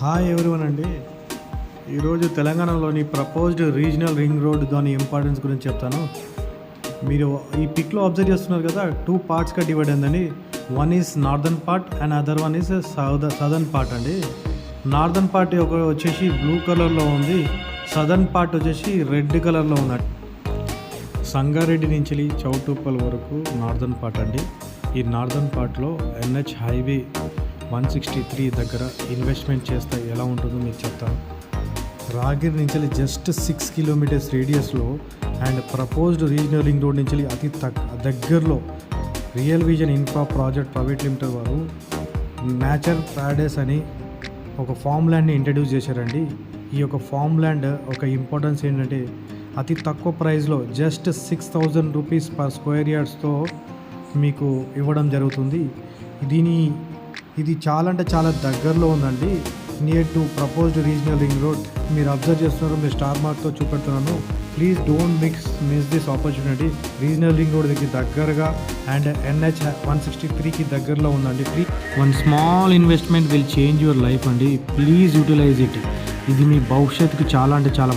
Hi everyone అండి. ఈరోజు తెలంగాణలోని ప్రపోజ్డ్ రీజనల్ రింగ్ రోడ్ దాని ఇంపార్టెన్స్ గురించి చెప్తాను. మీరు ఈ పిక్లో అబ్జర్వ్ చేస్తున్నారు కదా, 2 పార్ట్స్గా డివైడ్ అయిందండి. One is northern part and other one is southern part అండి. నార్దర్న్ పార్ట్ వచ్చేసి బ్లూ కలర్లో ఉంది, సదర్న్ పార్ట్ వచ్చేసి రెడ్ కలర్లో ఉందండి. సంగారెడ్డి నుంచి చౌటుప్పల్ వరకు నార్దర్న్ పార్ట్ అండి. ఈ నార్దర్న్ పార్ట్లో NH హైవే 163 దగ్గర ఇన్వెస్ట్మెంట్ చేస్తే ఎలా ఉంటుందో మీకు చెప్తాను. రాగిరి నుంచి జస్ట్ 6 కిలోమీటర్స్ రేడియస్లో and proposed regional ring road నుంచి అతి దగ్గరలో real vision infra project private limited వారు నేచర్ ప్యారడైస్ అని ఒక ఫామ్ ల్యాండ్ని ఇంట్రడ్యూస్ చేశారండి. ఈ యొక్క ఫామ్ ల్యాండ్ ఒక ఇంపార్టెన్స్ ఏంటంటే అతి తక్కువ ప్రైస్లో జస్ట్ 6,000 రూపీస్ పర్ స్క్వేర్ యార్డ్స్తో మీకు ఇవ్వడం జరుగుతుంది. ఇది చాలా అంటే చాలా దగ్గరలో ఉందండి, near to proposed regional ring road. మీరు అబ్జర్వ్ చేస్తున్నారు, మీరు స్టార్ మార్క్తో చూపెడుతున్నాను. Please don't miss this opportunity. Regional ring రోడ్కి దగ్గరగా అండ్ NH 163కి దగ్గరలో ఉందండి. One small investment will change your life అండి. Please utilise it. ఇది మీ భవిష్యత్తుకి చాలా అంటే చాలా